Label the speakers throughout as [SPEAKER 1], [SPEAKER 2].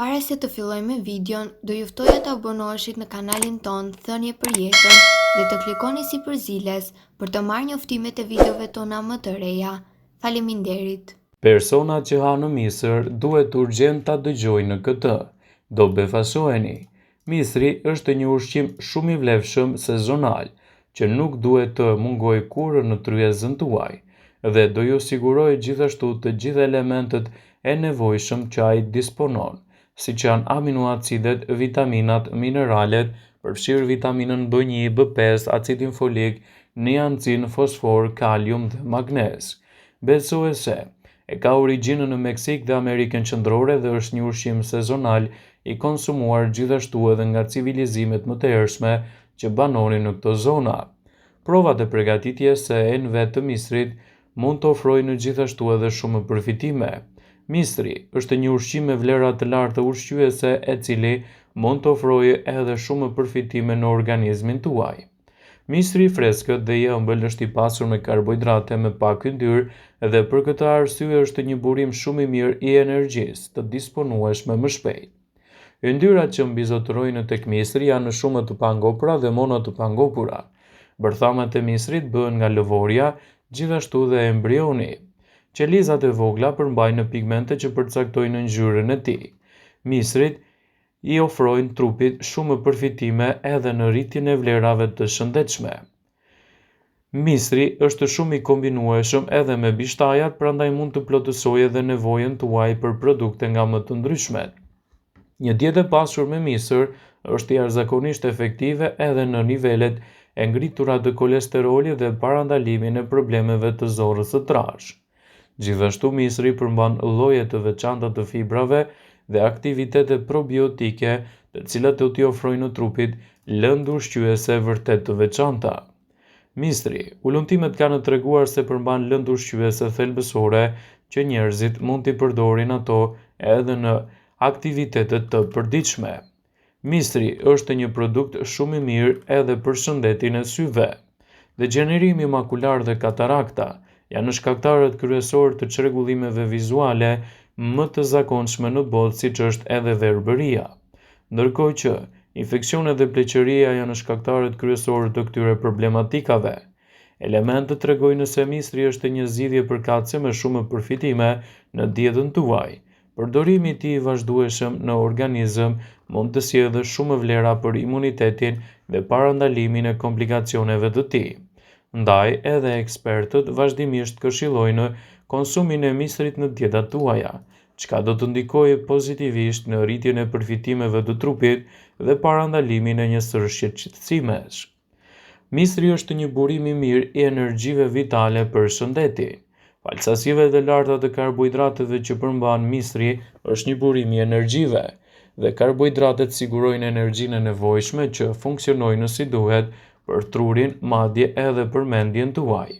[SPEAKER 1] Para se të fillojmë me videon, do ju ftoja të abonoheshit në kanalin ton Thënie për Jetën dhe të klikoni si përziles për të marrë njoftimet e videove tona më të reja. Faleminderit.
[SPEAKER 2] Personat që hanë misër duhet urgjent ta dëgjojnë këtë. Do befasoheni. Misri është një ushqim shumë i vlefshëm sezonal, që nuk duhet të mungojë kurrë në tryezën tuaj, dhe do ju siguroj gjithashtu të gjithë elementet e nevojshëm që ai disponon, siç janë aminoacidet, vitaminat, mineralet, përfshirë vitaminën B1, B5, acidin folik, niacin, fosfor, kalium dhe magnez. Besohet se e ka origjinën në Meksik dhe Amerikën Qendrore dhe është një ushqim sezonal i konsumuar gjithashtu edhe nga civilizimet më të hershme që banonin në këto zona. Provat e përgatitjes së enëve të misrit mund të ofrojnë gjithashtu edhe shumë përfitime. Misri është një ushqim me vlera të larta ushqyese e cili mund të ofrojë edhe shumë përfitime në organizmin tuaj. Misri i freskët dhe i ëmbël është i pasur me karbohidrate me pak yndyrë dhe për këtë arsye është një burim shumë i mirë i energjisë të disponueshme më shpejt. Yndyrat që mbizotërojnë tek misri janë shumë të pangopura dhe mono të pangopura. Bërthamet e misrit bëhen nga lëvorja, gjithashtu dhe embrioni. Qelizat e vogla përmbajnë pigmente që përcaktojnë ngjyrën e tij. Misrit i ofrojnë trupit shumë përfitime edhe në rritjen e vlerave të shëndetshme. Misri është shumë i kombinueshëm edhe me bishtajat, prandaj mund të plotësojë edhe nevojën tuaj për produkte nga më të ndryshmet. Një dietë e pasur me misër është jashtëzakonisht efektive edhe në nivelet e ngritura të kolesterolit dhe parandalimin e problemeve të zorrës së trashë. Gjithashtu misri përmban lloje të veçanta të fibrave dhe aktivitete probiotike, të cilat do t'i ofrojnë trupit lëndë ushqyese vërtet të veçanta. Misri, ulëntimet kanë treguar se përmban lëndë ushqyese thelbësore që njerëzit mund t'i përdorin ato edhe në aktivitetet të përditshme. Misri është një produkt shumë i mirë edhe për shëndetin e syve. Degenerimi makular dhe katarakta janë shkaktarët kryesorë të çrregullimeve vizuale më të zakonshme në botë, siç është edhe verbëria. Ndërkohë që infeksionet dhe pleqëria janë shkaktarët kryesorë të këtyre problematikave. Elementët tregojnë se misri është një zgjidhje përkatëse me shumë përfitime në dietën tuaj. Përdorimi i tij i vazhdueshëm në organizëm mund të sjellë shumë vlera për imunitetin dhe parandalimin e komplikacioneve të tij. Ndaj edhe ekspertët vazhdimisht këshillojnë konsumin e misrit në dietat tuaja, çka do të ndikojë pozitivisht në rritjen e përfitimeve të trupit dhe parandalimin e një sërshje qetësimesh. Misri është një burim i mirë i energjive vitale për shëndetin. Falë sasive të larta të karbohidrateve që përmban misri është një burim i energjive, dhe karbohidratet sigurojnë energjinë e nevojshme që funksionojnë si duhet për trurin, madje edhe për mendjen tuaj.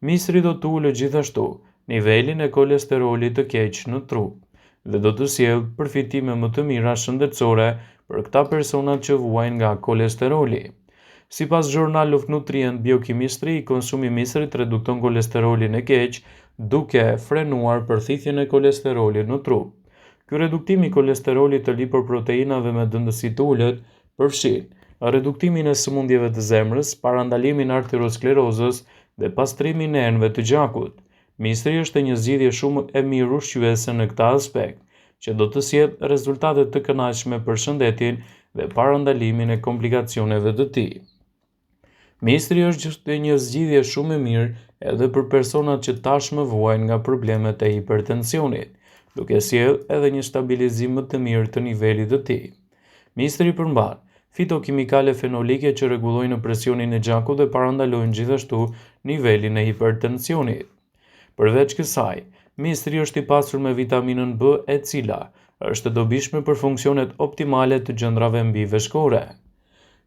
[SPEAKER 2] Misri do të ulë gjithashtu nivelin e kolesterolit të keq në trup dhe do të sjellë përfitime më të mira shëndetësore për këta personat që vuajnë nga kolesteroli. Sipas Journal of Nutrient Biochemistry, konsumi i misrit redukton kolesterolin e keq, duke frenuar përthithjen e kolesterolit në trup. Ky reduktim i kolesterolit të lipoproteinave me dëndësi të ulët përfshin reduktimin e sëmundjeve të zemrës, parandalimin e arteriosklerozës dhe pastrimin e enëve të gjakut. Misri është një zgjidhje shumë e mirë ushqyese në këtë aspekt, që do të sjellë rezultate të kënaqshme për shëndetin dhe parandalimin e komplikacioneve të tij. Misri është një zgjidhje shumë e mirë edhe për personat që tashmë vuajnë nga problemet e hipertensionit, duke sjellë edhe një stabilizim më të mirë të nivelit të tij. Misri përmban fitokimikale fenolike që rregullojnë presionin e gjakut dhe parandalojnë gjithashtu nivelin e hipertensionit. Përveç kësaj, misri është i pasur me vitaminën B, e cila është e dobishme për funksionet optimale të gjendrave mbiveshkore.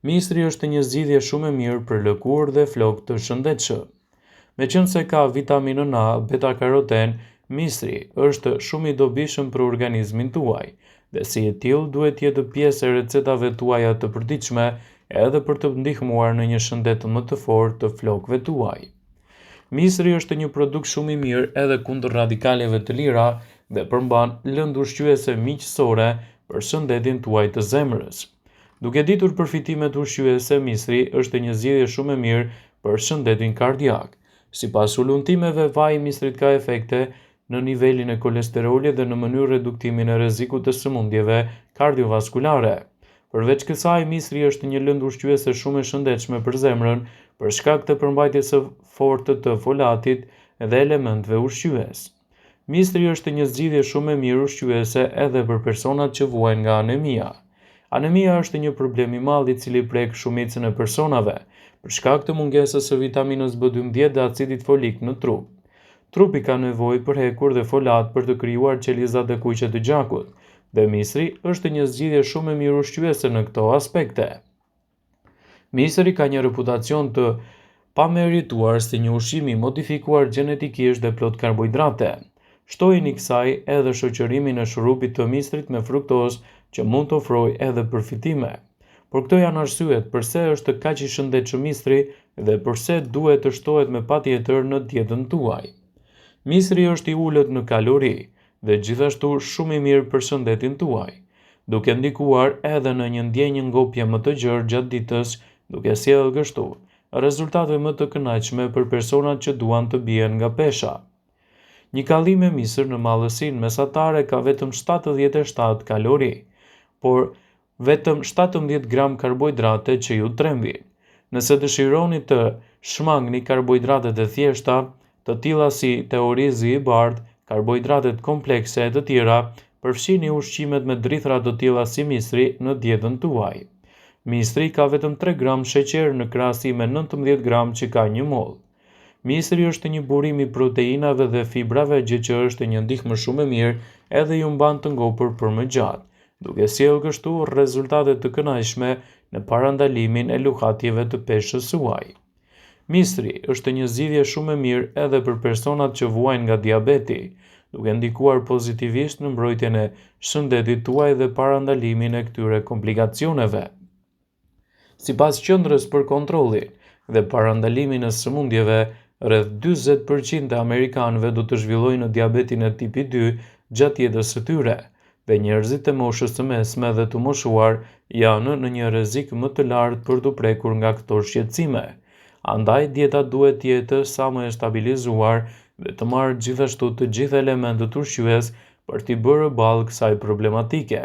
[SPEAKER 2] Misri është një zgjidhje shumë e mirë për lëkurë dhe flokë të shëndetshëm. Meqense ka vitaminën A, beta-karoten, misri është shumë i dobishëm për organizmin tuaj, dhe si e tillë duhet jetë pjesë e recetave tuaja të përditshme edhe për të ndihmuar në një shëndet më të fortë të flokëve tuaj. Misri është një produkt shumë i mirë edhe kundër radikaleve të lira dhe përmban lëndë ushqyese miqësore për shëndetin tuaj të zemrës. Duke ditur përfitimet ushqyese, misri është një zgjidhje shumë e mirë për shëndetin kardiak. Sipas uluntimeve, vaji i misrit ka efekte në nivelin e kolesterolit dhe në mënyrë reduktimin e rrezikut të sëmundjeve kardiovaskulare. Përveç kësaj, misri është një lëndë ushqyese shumë e shëndetshme për zemrën për shkak të përmbajtjes së fortë të folatit dhe elementëve ushqyes. Misri është një zgjidhje shumë e mirë ushqyese edhe për personat që vuajnë nga anemia. Anemia është një problem i madh i cili prek shumicën e personave për shkak të mungesës së vitaminës B12 dhe acidit folik në trup. Trupi ka nevojë për hekur dhe folat për të krijuar qelizat e kuqe të gjakut, dhe misri është një zgjidhje shumë e mirë ushqyese në këto aspekte. Misri ka një reputacion të pamerituar si një ushqim i modifikuar gjenetikisht dhe plot karbohidrate. Shtojini kësaj edhe shoqërimin e shurupit të misrit me fruktozë që mund të ofrojë edhe përfitime. Por këto janë arsyet pse është kaq i shëndetshëm misri dhe pse duhet të shtohet me patjetër në dietën tuaj. Misri është i ulët në kalori dhe gjithashtu shumë i mirë për shëndetin tuaj, duke ndikuar edhe në një ndjenjë ngopje më të gjerë gjatë ditës, duke sjellë kështu rezultate më të kënaqshme për personat që duan të bien nga pesha. Një kallim me misër në mallësinë mesatare ka vetëm 77 kalori, por vetëm 17 gram karbohidrate që ju trembin. Nëse dëshironi të shmangni karbohidratet e thjeshta, të tilla si teorizi i bardhë, karbohidratet komplekse e të tjera, përfshini ushqimet me drithra të tilla si misri në dietën tuaj. Misri ka vetëm 3 gram sheqer në krahasim me 19 gram që ka një mollë. Misri është një burim i proteinave dhe fibrave, gjë që është një ndihmë shumë e mirë edhe ju mban të ngopur për më gjatë, duke sjellë kështu rezultate të kënaqshme në parandalimin e luhatjeve të peshës suaj. Misri është një zgjidhje shumë e mirë edhe për personat që vuajnë nga diabeti, duke ndikuar pozitivisht në mbrojtjen e shëndetit tuaj dhe parandalimin e këtyre komplikacioneve. Sipas Qendrës për Kontrollin dhe Parandalimin e Sëmundjeve, rreth 40% e amerikanëve do të zhvillojnë diabetin e tipi 2 gjatë jetës së tyre, dhe njerëzit e moshës së mesme dhe të moshuar janë në një rrezik më të lartë për të prekur nga këto shqetësime. Andaj dieta duhet të jetë sa më e stabilizuar dhe të marrë gjithashtu të gjithë elementët ushqyes për t'i bërë balë kësaj problematike.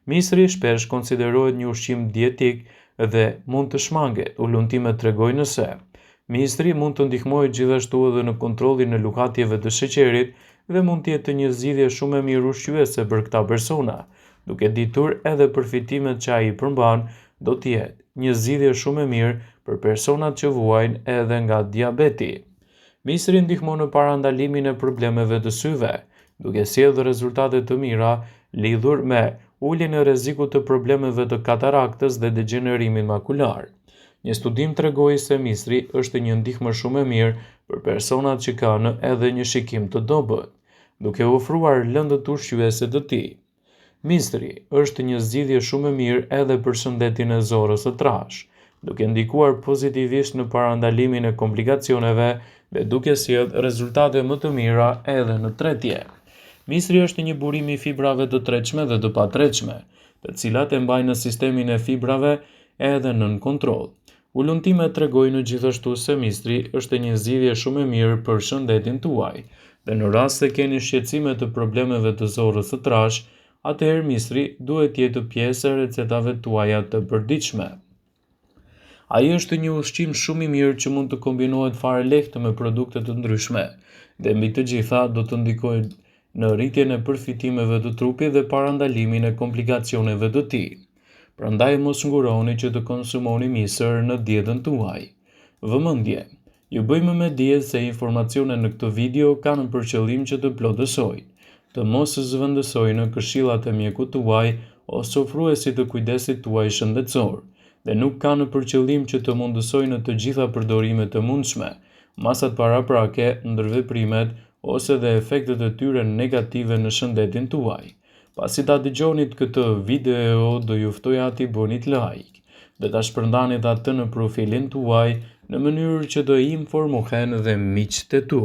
[SPEAKER 2] Misri shpesh konsiderohet një ushqim dietik dhe mund të shmanget. Uluntimet tregojnë se misri mund të ndihmojë gjithashtu edhe në kontrollin e luhatjeve të sheqerit dhe mund të jetë një zgjidhje shumë e mirë ushqyese për këta persona, duke ditur edhe përfitimet që ai përmban, do të jetë një zgjidhje shumë e mirë për personat që vuajnë edhe nga diabeti. Misri ndihmon në parandalimin e problemeve të syve, duke sjellë rezultate të mira lidhur me uljen e rrezikut të problemeve të kataraktës dhe degenerimit makular. Një studim tregoi se misri është një ndihmë shumë e mirë për personat që kanë edhe një shikim të dobët, duke ofruar lëndët ushqyese të tij. Misri është një zgjidhje shumë e mirë edhe për shëndetin e zorës së trashë, duke ndikuar pozitivisht në parandalimin e komplikacioneve dhe duke sjellë rezultate më të mira edhe në tretje. Misri është një burim i fibrave të tretshme dhe të patretshme, të cilat e mbajnë sistemin e fibrave edhe nën kontroll. Uluntimet tregojnë gjithashtu se misri është një zgjidhje shumë e mirë për shëndetin tuaj, dhe në rast se keni shqetësime të problemeve të zorës së trashë, atëherë misri duhet të jetë pjesë e recetave tuaja të përditshme. Ai është një ushqim shumë i mirë që mund të kombinohet fare lehtë me produkte të ndryshme, dhe mbi të gjitha do të ndikojë në rritjen e përfitimeve të trupit dhe parandalimin e komplikacioneve të tij. Prandaj mos nguroni që të konsumoni misër në dietën tuaj. Vëmendje, ju bëjmë me dije se informacionet në këtë video kanë për qëllim që të plotësojnë, të mos zëvendësojnë këshillat e mjekut tuaj ose ofruesit të kujdesit tuaj shëndetësor, dhe nuk kanë për qëllim që të mundësojnë të gjitha përdorimet të mundshme, masat paraprake, ndërveprimet ose dhe efektet e tyre negative në shëndetin tuaj. Pasi ta dëgjonit këtë video, do ju ftoja t'i bënit like dhe ta shpërndanit atë në profilin tuaj në mënyrë që do informohen dhe miqtë e tu.